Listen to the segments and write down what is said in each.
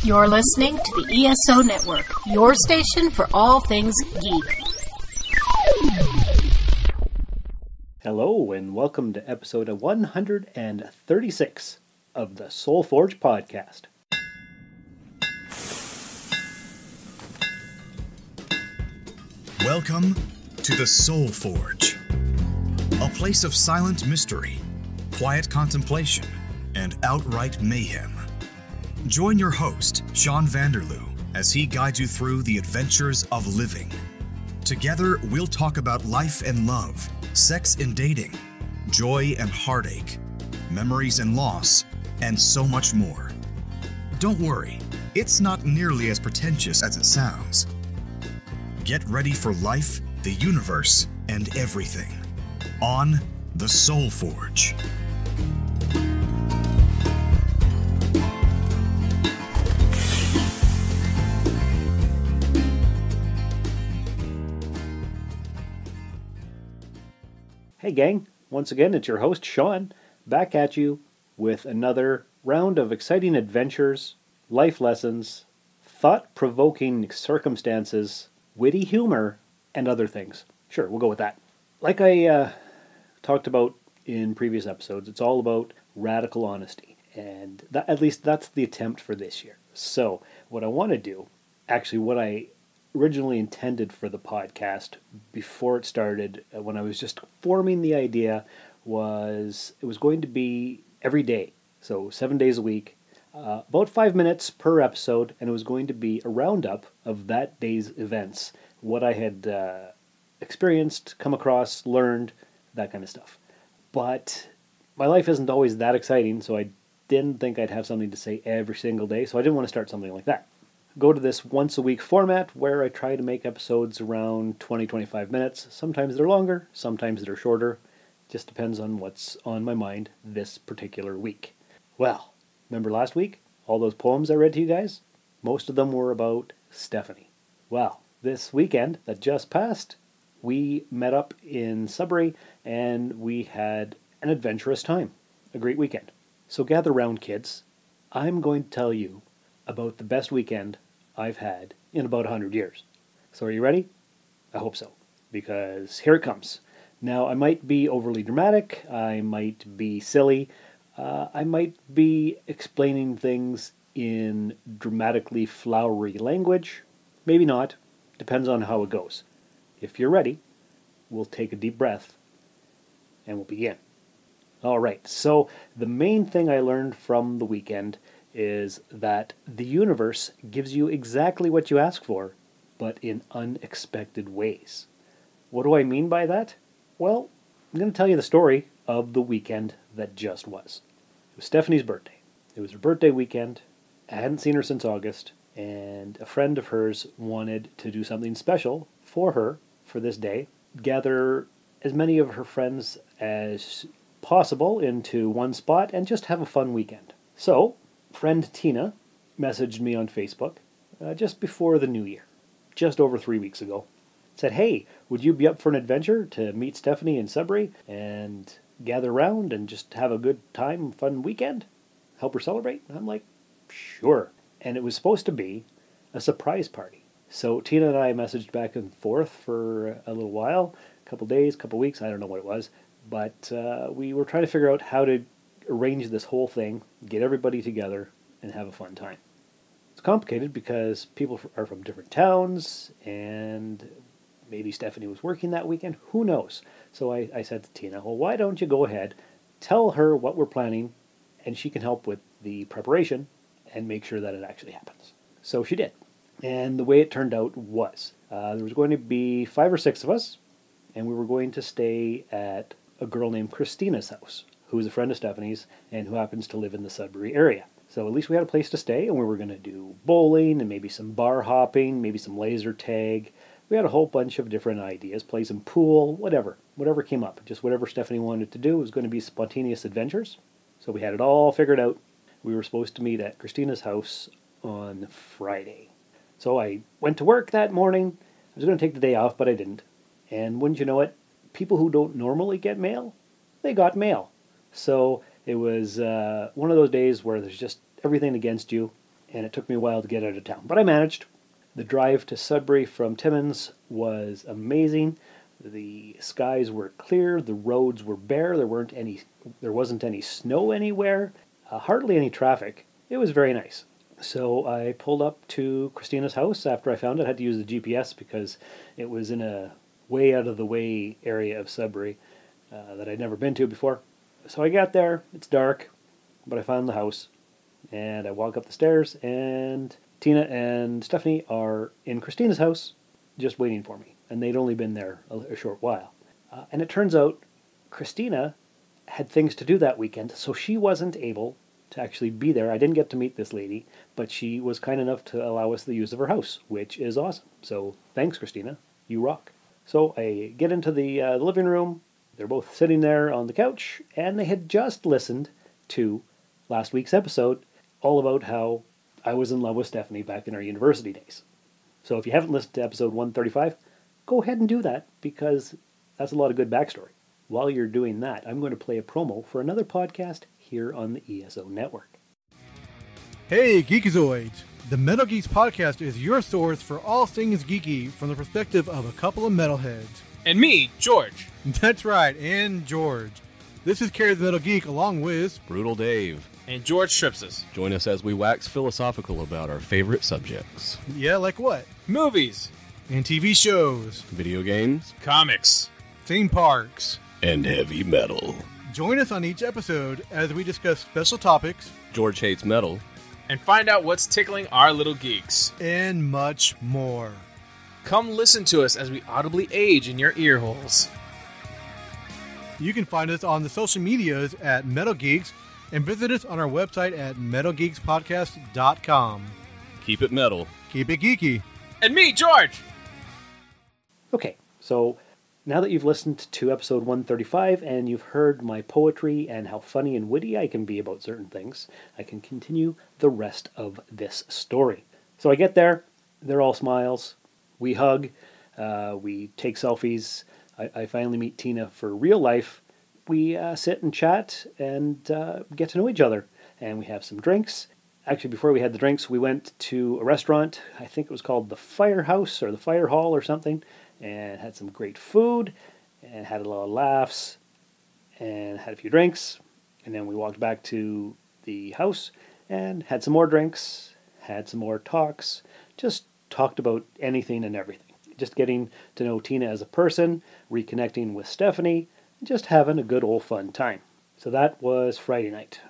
You're listening to the ESO Network, your station for all things geek. Hello, and welcome to episode 136 of the Soul Forge podcast. Welcome to the Soul Forge, a place of silent mystery, quiet contemplation, and outright mayhem. Join your host, Sean Vanderloo, as he guides you through the adventures of living. Together, we'll talk about life and love, sex and dating, joy and heartache, memories and loss, and so much more. Don't worry, it's not nearly as pretentious as it sounds. Get ready for life, the universe, and everything on the Soul Forge. Hey gang, once again it's your host Sean, back at you with another round of exciting adventures, life lessons, thought-provoking circumstances, witty humor, and other things. Sure, we'll go with that. Like I talked about in previous episodes, it's all about radical honesty, and at least that's the attempt for this year. So what I want to do, actually what I originally intended for the podcast before it started, when I was just forming the idea, was it was going to be every day, so 7 days a week, about 5 minutes per episode, and it was going to be a roundup of that day's events, what I had experienced, come across, learned, that kind of stuff. But my life isn't always that exciting, so I didn't think I'd have something to say every single day, so I didn't want to start something like that. Go to this once-a-week format where I try to make episodes around 20-25 minutes. Sometimes they're longer, sometimes they're shorter. Just depends on what's on my mind this particular week. Well, remember last week? All those poems I read to you guys? Most of them were about Stephanie. Well, this weekend that just passed, we met up in Sudbury and we had an adventurous time. A great weekend. So gather round, kids. I'm going to tell you about the best weekend I've had in about 100 years. So are you ready? I hope so, because here it comes. Now, I might be overly dramatic, I might be silly, I might be explaining things in dramatically flowery language, maybe not, depends on how it goes. If you're ready, we'll take a deep breath and we'll begin. All right, so the main thing I learned from the weekend is that the universe gives you exactly what you ask for, but in unexpected ways. What do I mean by that? Well, I'm going to tell you the story of the weekend that just was. It was Stephanie's birthday. It was her birthday weekend. I hadn't seen her since August, and a friend of hers wanted to do something special for her for this day, gather as many of her friends as possible into one spot, and just have a fun weekend. So, friend Tina messaged me on Facebook just before the new year, just over 3 weeks ago. Said, hey, would you be up for an adventure to meet Stephanie in Sudbury and gather around and just have a good time, fun weekend? Help her celebrate? I'm like, sure. And it was supposed to be a surprise party. So Tina and I messaged back and forth for a little while, a couple days, couple weeks, I don't know what it was, but we were trying to figure out how to arrange this whole thing, get everybody together, and have a fun time. It's complicated because people are from different towns, and maybe Stephanie was working that weekend, who knows? So I said to Tina, well, why don't you go ahead, tell her what we're planning, and she can help with the preparation and make sure that it actually happens. So she did. And the way it turned out was, there was going to be 5 or 6 of us, and we were going to stay at a girl named Christina's house, who is a friend of Stephanie's and who happens to live in the Sudbury area. So at least we had a place to stay, and we were going to do bowling and maybe some bar hopping, maybe some laser tag. We had a whole bunch of different ideas, play some pool, whatever came up. Just whatever Stephanie wanted to do. It was going to be spontaneous adventures. So we had it all figured out. We were supposed to meet at Christina's house on Friday. So I went to work that morning. I was going to take the day off, but I didn't. And wouldn't you know it, people who don't normally get mail, they got mail. So it was one of those days where there's just everything against you. and it took me a while to get out of town. But I managed. The drive to Sudbury from Timmins was amazing. The skies were clear, the roads were bare, there wasn't any snow anywhere, hardly any traffic. It was very nice. So I pulled up to Christina's house after I found it. I had to use the GPS because it was in a way out of the way area of Sudbury that I'd never been to before. So I got there, it's dark, but I found the house, and I walk up the stairs, and Tina and Stephanie are in Christina's house just waiting for me. And they'd only been there a short while. And it turns out Christina had things to do that weekend, so she wasn't able to actually be there. I didn't get to meet this lady, but she was kind enough to allow us the use of her house, which is awesome. So thanks, Christina. You rock. So I get into the living room. They're both sitting there on the couch, and they had just listened to last week's episode all about how I was in love with Stephanie back in our university days. So if you haven't listened to episode 135, go ahead and do that, because that's a lot of good backstory. While you're doing that, I'm going to play a promo for another podcast here on the ESO Network. Hey, Geekazoids! The Metal Geeks podcast is your source for all things geeky from the perspective of a couple of metalheads. And me, George. That's right, and George. This is Carrie the Metal Geek along with Brutal Dave. And George Stripsis. Join us as we wax philosophical about our favorite subjects. Yeah, like what? Movies. And TV shows. Video games. Comics. Theme parks. And heavy metal. Join us on each episode as we discuss special topics. George hates metal. And find out what's tickling our little geeks. And much more. Come listen to us as we audibly age in your ear holes. You can find us on the social medias at Metal Geeks and visit us on our website at metalgeekspodcast.com. Keep it metal. Keep it geeky. And me, George! Okay, so now that you've listened to episode 135 and you've heard my poetry and how funny and witty I can be about certain things, I can continue the rest of this story. So I get there, they're all smiles, we hug, we take selfies, I finally meet Tina for real life. We sit and chat and get to know each other, and we have some drinks. Actually, before we had the drinks, we went to a restaurant. I think it was called the Firehouse or the Fire Hall or something, and had some great food and had a lot of laughs and had a few drinks. And then we walked back to the house and had some more drinks, had some more talks, just talked about anything and everything. Just getting to know Tina as a person, reconnecting with Stephanie, just having a good old fun time. So that was Friday night.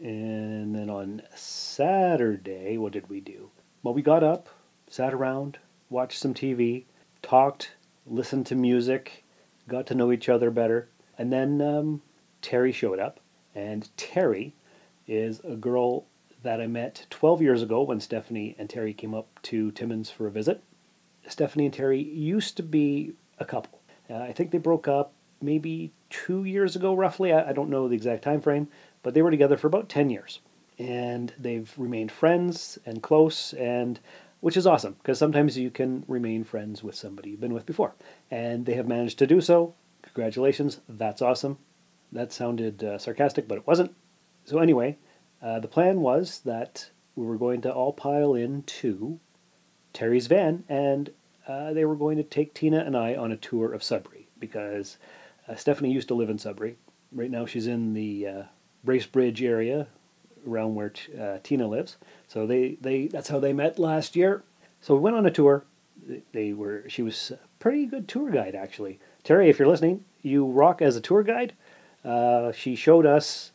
And then on Saturday, what did we do? Well, we got up, sat around, watched some TV, talked, listened to music, got to know each other better. And then Terry showed up. And Terry is a girl that I met 12 years ago when Stephanie and Terry came up to Timmins for a visit. Stephanie and Terry used to be a couple. I think they broke up maybe 2 years ago, roughly. I don't know the exact time frame, but they were together for about 10 years. And they've remained friends and close, and which is awesome, because sometimes you can remain friends with somebody you've been with before. And they have managed to do so. Congratulations, that's awesome. That sounded sarcastic, but it wasn't. So anyway, the plan was that we were going to all pile into Terry's van, and they were going to take Tina and I on a tour of Sudbury, because Stephanie used to live in Sudbury. Right now she's in the Bracebridge area around where Tina lives. So that's how they met last year. So we went on a tour. She was a pretty good tour guide, actually. Terry, if you're listening, you rock as a tour guide. She showed us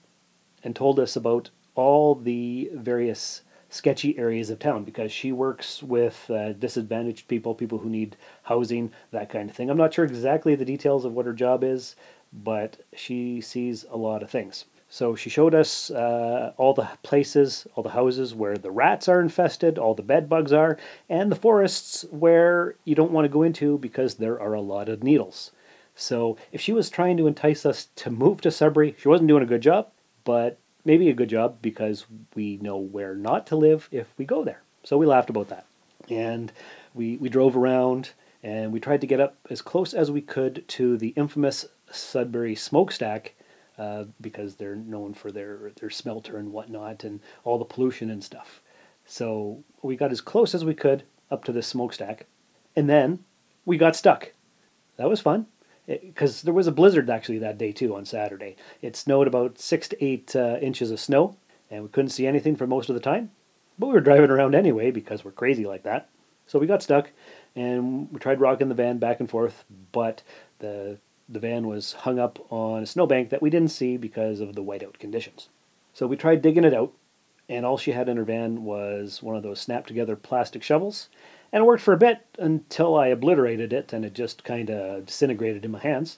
and told us about all the various sketchy areas of town, because she works with disadvantaged people who need housing, that kind of thing. I'm not sure exactly the details of what her job is, but she sees a lot of things. So she showed us all the places, all the houses where the rats are infested, all the bed bugs are, and the forests where you don't want to go into because there are a lot of needles. So if she was trying to entice us to move to Sudbury, she wasn't doing a good job, but maybe a good job because we know where not to live if we go there. So we laughed about that. And we drove around, and we tried to get up as close as we could to the infamous Sudbury smokestack, because they're known for their smelter and whatnot and all the pollution and stuff. So we got as close as we could up to this smokestack, and then we got stuck. That was fun, because there was a blizzard actually that day too on Saturday. It snowed about 6 to 8 inches of snow, and we couldn't see anything for most of the time. But we were driving around anyway because we're crazy like that. So we got stuck, and we tried rocking the van back and forth, but the van was hung up on a snowbank that we didn't see because of the whiteout conditions. So we tried digging it out, and all she had in her van was one of those snap-together plastic shovels, and it worked for a bit until I obliterated it, and it just kind of disintegrated in my hands.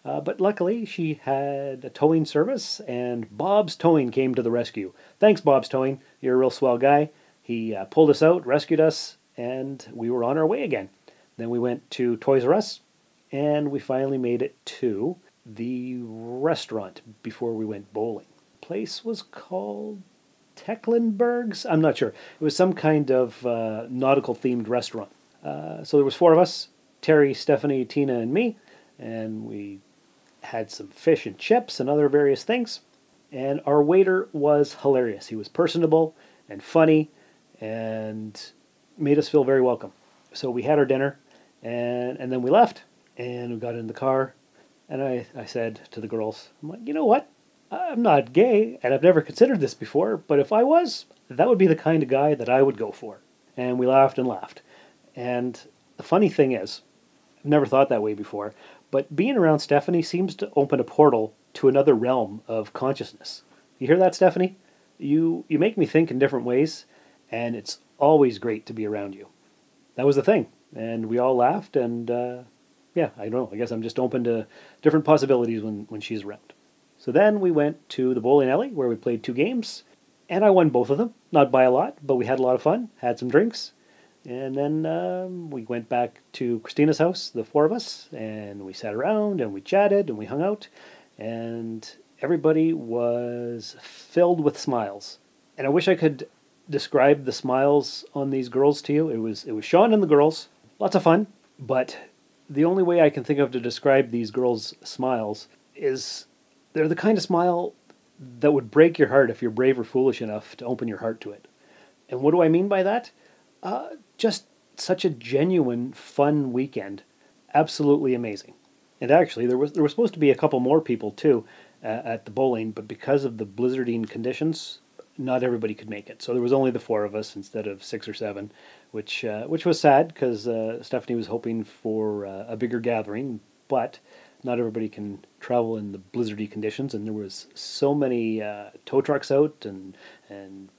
But luckily, she had a towing service, and Bob's Towing came to the rescue. Thanks, Bob's Towing. You're a real swell guy. He pulled us out, rescued us, and we were on our way again. Then we went to Toys R Us, and we finally made it to the restaurant before we went bowling. The place was called Tecklenburg's? I'm not sure. It was some kind of nautical-themed restaurant. So there was 4 of us, Terry, Stephanie, Tina, and me, and we had some fish and chips and other various things. And our waiter was hilarious. He was personable and funny and made us feel very welcome. So we had our dinner, and then we left, and we got in the car, and I said to the girls, I'm like, you know what? I'm not gay, and I've never considered this before, but if I was, that would be the kind of guy that I would go for. And we laughed and laughed. And the funny thing is, I've never thought that way before, but being around Stephanie seems to open a portal to another realm of consciousness. You hear that, Stephanie? You make me think in different ways, and it's always great to be around you. That was the thing. And we all laughed, and yeah, I don't know. I guess I'm just open to different possibilities when she's around. So then we went to the bowling alley where we played 2 games, and I won both of them. Not by a lot, but we had a lot of fun, had some drinks, and then we went back to Christina's house, the 4 of us, and we sat around and we chatted and we hung out, and everybody was filled with smiles. And I wish I could describe the smiles on these girls to you. It was Sean and the girls, lots of fun, but the only way I can think of to describe these girls' smiles is they're the kind of smile that would break your heart if you're brave or foolish enough to open your heart to it. And what do I mean by that? Just such a genuine, fun weekend. Absolutely amazing. And actually, there was supposed to be a couple more people too at the bowling, but because of the blizzarding conditions, not everybody could make it. So there was only the 4 of us instead of 6 or 7, which was sad because Stephanie was hoping for a bigger gathering, but not everybody can travel in the blizzardy conditions, and there was so many tow trucks out and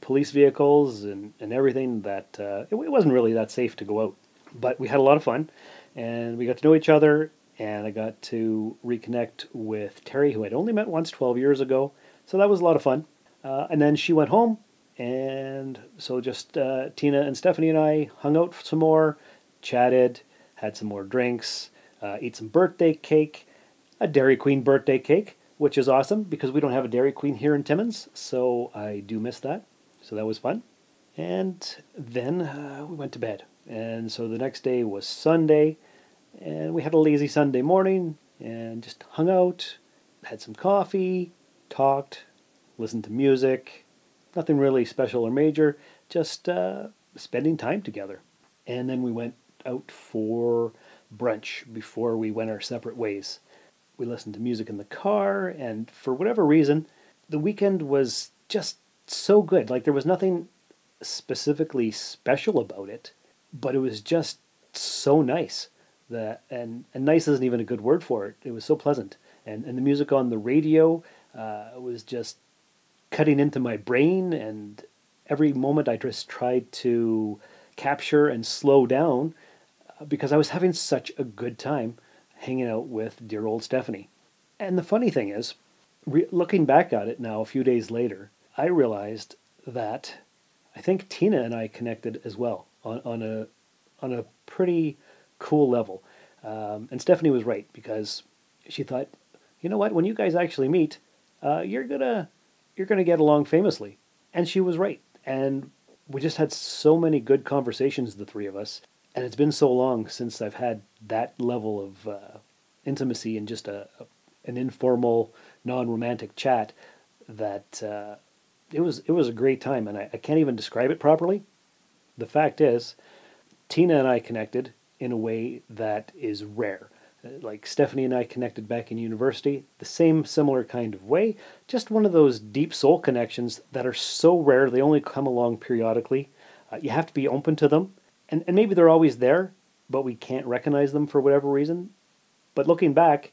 police vehicles and everything that it wasn't really that safe to go out. But we had a lot of fun, and we got to know each other, and I got to reconnect with Terry, who I'd only met once 12 years ago, so that was a lot of fun. And then she went home, and so just Tina and Stephanie and I hung out some more, chatted, had some more drinks, ate some birthday cake, a Dairy Queen birthday cake, which is awesome because we don't have a Dairy Queen here in Timmins, so I do miss that. So that was fun. And then we went to bed. And so the next day was Sunday, and we had a lazy Sunday morning and just hung out, had some coffee, talked, listened to music. Nothing really special or major, just spending time together. And then we went out for brunch before we went our separate ways. We listened to music in the car, and for whatever reason, the weekend was just so good. Like, there was nothing specifically special about it, but it was just so nice. And nice isn't even a good word for it. It was so pleasant. And the music on the radio was just cutting into my brain, and every moment I just tried to capture and slow down because I was having such a good time hanging out with dear old Stephanie. And the funny thing is, looking back at it now a few days later, I realized that I think Tina and I connected as well on a pretty cool level. And Stephanie was right, because she thought, you know what, when you guys actually meet, you're gonna get along famously. And she was right. And we just had so many good conversations, the 3 of us. And it's been so long since I've had that level of intimacy and just an informal, non-romantic chat that it was a great time. And I can't even describe it properly. the fact is, Tina and I connected in a way that is rare. Like Stephanie and I connected back in university, the same similar kind of way, just one of those deep soul connections that are so rare, they only come along periodically. You have to be open to them, and maybe they're always there, but we can't recognize them for whatever reason. But looking back,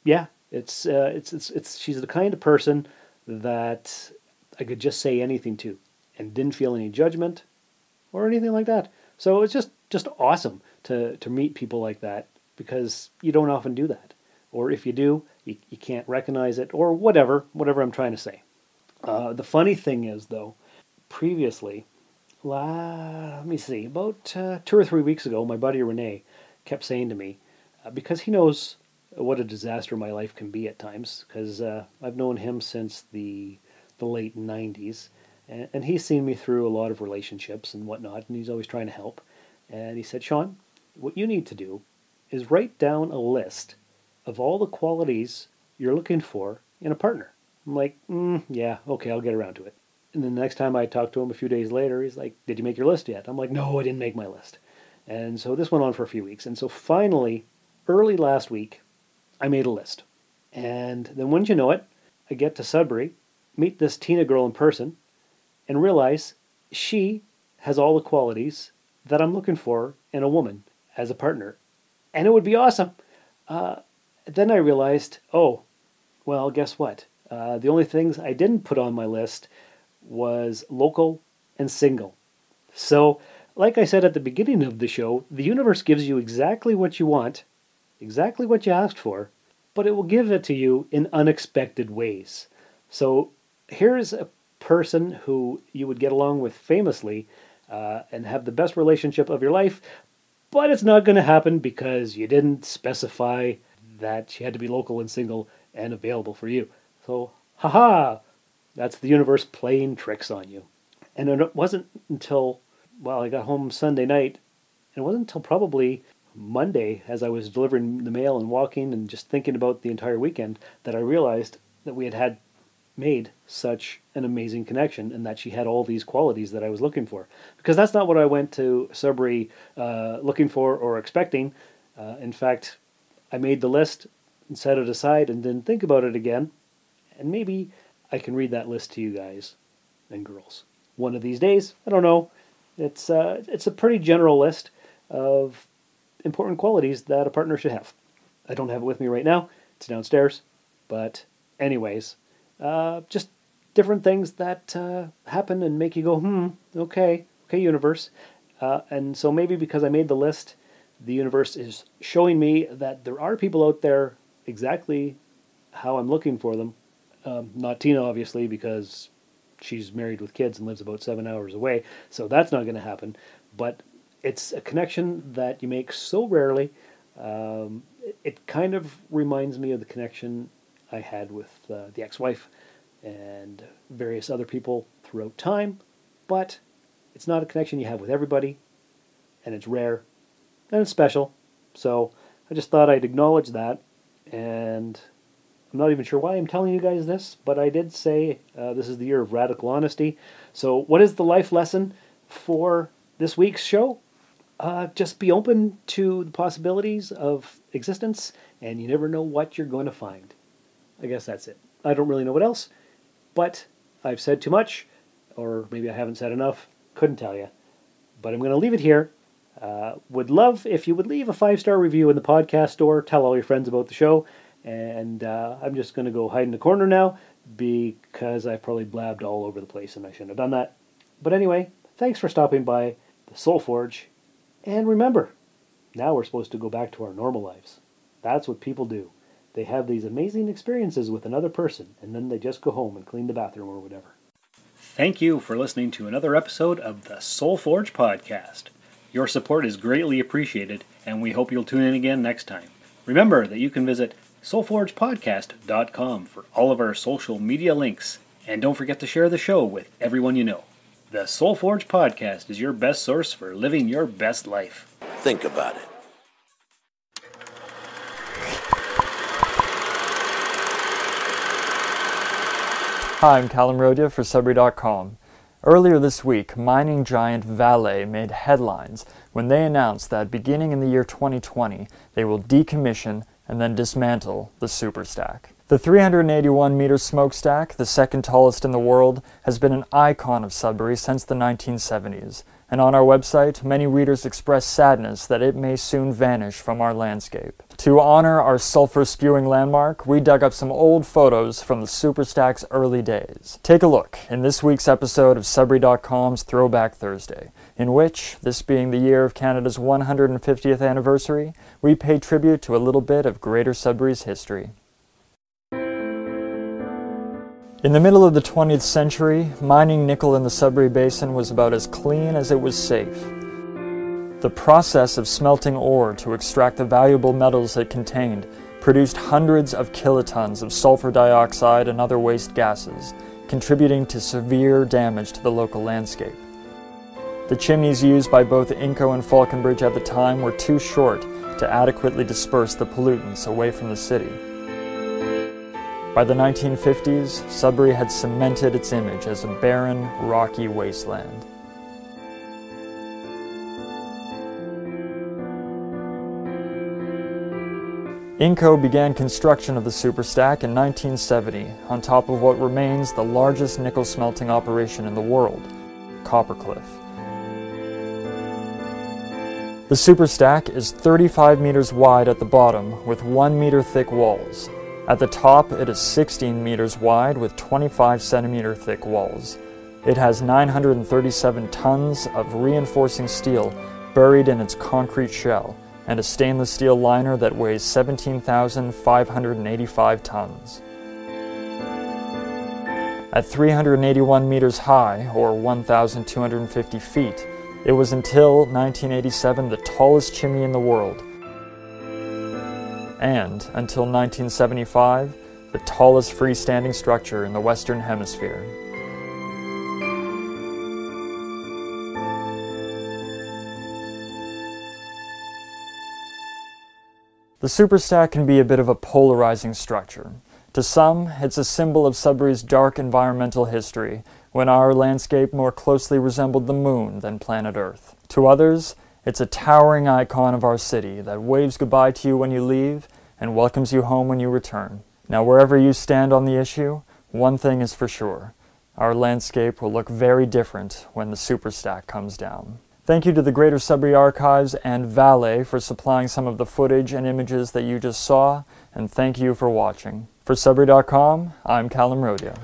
yeah, it's she's the kind of person that I could just say anything to and didn't feel any judgment or anything like that. So it's just awesome to meet people like that, because you don't often do that. Or if you do, you can't recognize it, or whatever I'm trying to say. The funny thing is, though, previously, let me see, about 2 or 3 weeks ago, my buddy Renee kept saying to me, because he knows what a disaster my life can be at times, because I've known him since the late 90s, and he's seen me through a lot of relationships and whatnot, and he's always trying to help. And he said, Sean, what you need to do is write down a list of all the qualities you're looking for in a partner. I'm like, yeah, okay, I'll get around to it. And then the next time I talked to him a few days later, he's like, did you make your list yet? I'm like, no, I didn't make my list. And so this went on for a few weeks. And so finally, early last week, I made a list. And then wouldn't you know it, I get to Sudbury, meet this Tina girl in person, and realize she has all the qualities that I'm looking for in a woman as a partner. And it would be awesome. Then I realized, oh, well, guess what? The only things I didn't put on my list was local and single. So, like I said at the beginning of the show, the universe gives you exactly what you want, exactly what you asked for, but it will give it to you in unexpected ways. So, here's a person who you would get along with famously and have the best relationship of your life, but it's not going to happen because you didn't specify that she had to be local and single and available for you. So, haha, that's the universe playing tricks on you. And it wasn't until, I got home Sunday night, and it wasn't until probably Monday, as I was delivering the mail and walking and just thinking about the entire weekend, that I realized that we had made such an amazing connection, and that she had all these qualities that I was looking for. Because that's not what I went to Sudbury looking for or expecting. In fact, I made the list and set it aside and didn't think about it again. And maybe I can read that list to you guys and girls one of these days. I don't know. It's a pretty general list of important qualities that a partner should have. I don't have it with me right now. It's downstairs. But anyways, just different things that happen and make you go, okay, universe. And so maybe because I made the list, the universe is showing me that there are people out there exactly how I'm looking for them. Not Tina, obviously, because she's married with kids and lives about 7 hours away, so that's not going to happen. But it's a connection that you make so rarely. It kind of reminds me of the connection I had with the ex-wife and various other people throughout time, but it's not a connection you have with everybody, and it's rare, and it's special. So I just thought I'd acknowledge that, and I'm not even sure why I'm telling you guys this, but I did say this is the year of radical honesty. So what is the life lesson for this week's show? Just be open to the possibilities of existence, and you never know what you're going to find. I guess that's it. I don't really know what else, but I've said too much, or maybe I haven't said enough. Couldn't tell you. But I'm going to leave it here. Would love if you would leave a 5-star review in the podcast store. Tell all your friends about the show. And I'm just going to go hide in the corner now because I've probably blabbed all over the place and I shouldn't have done that. But anyway, thanks for stopping by the Soul Forge. And remember, now we're supposed to go back to our normal lives. That's what people do. They have these amazing experiences with another person, and then they just go home and clean the bathroom or whatever. Thank you for listening to another episode of the Soul Forge podcast. Your support is greatly appreciated, and we hope you'll tune in again next time. Remember that you can visit soulforgepodcast.com for all of our social media links, and don't forget to share the show with everyone you know. The Soul Forge podcast is your best source for living your best life. Think about it. Hi, I'm Callum Rodia for Sudbury.com. Earlier this week, mining giant Vale made headlines when they announced that beginning in the year 2020, they will decommission and then dismantle the superstack. The 381-meter smokestack, the second tallest in the world, has been an icon of Sudbury since the 1970s, and on our website, many readers express sadness that it may soon vanish from our landscape. To honor our sulfur-spewing landmark, we dug up some old photos from the superstack's early days. Take a look in this week's episode of Sudbury.com's Throwback Thursday, in which, this being the year of Canada's 150th anniversary, we pay tribute to a little bit of Greater Sudbury's history. In the middle of the 20th century, mining nickel in the Sudbury Basin was about as clean as it was safe. The process of smelting ore to extract the valuable metals it contained produced hundreds of kilotons of sulfur dioxide and other waste gases, contributing to severe damage to the local landscape. The chimneys used by both Inco and Falconbridge at the time were too short to adequately disperse the pollutants away from the city. By the 1950s, Sudbury had cemented its image as a barren, rocky wasteland. Inco began construction of the superstack in 1970 on top of what remains the largest nickel smelting operation in the world, Coppercliff. The superstack is 35 meters wide at the bottom with 1 meter thick walls. At the top, it is 16 meters wide with 25 centimeter thick walls. It has 937 tons of reinforcing steel buried in its concrete shell and a stainless steel liner that weighs 17,585 tons. At 381 meters high, or 1,250 feet, it was until 1987 the tallest chimney in the world, and, until 1975, the tallest freestanding structure in the Western Hemisphere. The superstack can be a bit of a polarizing structure. To some, it's a symbol of Sudbury's dark environmental history, when our landscape more closely resembled the moon than planet Earth. To others, it's a towering icon of our city that waves goodbye to you when you leave and welcomes you home when you return. Now, wherever you stand on the issue, one thing is for sure. Our landscape will look very different when the superstack comes down. Thank you to the Greater Sudbury Archives and Vale for supplying some of the footage and images that you just saw, and thank you for watching. For Sudbury.com, I'm Callum Rodia.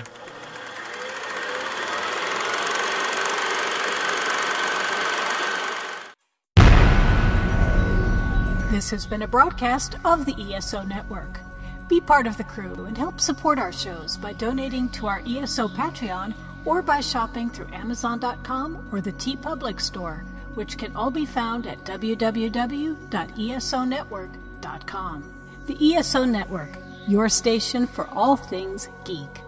This has been a broadcast of the ESO Network. Be part of the crew and help support our shows by donating to our ESO Patreon or by shopping through Amazon.com or the TeePublic store, which can all be found at www.esonetwork.com. The ESO Network, your station for all things geek.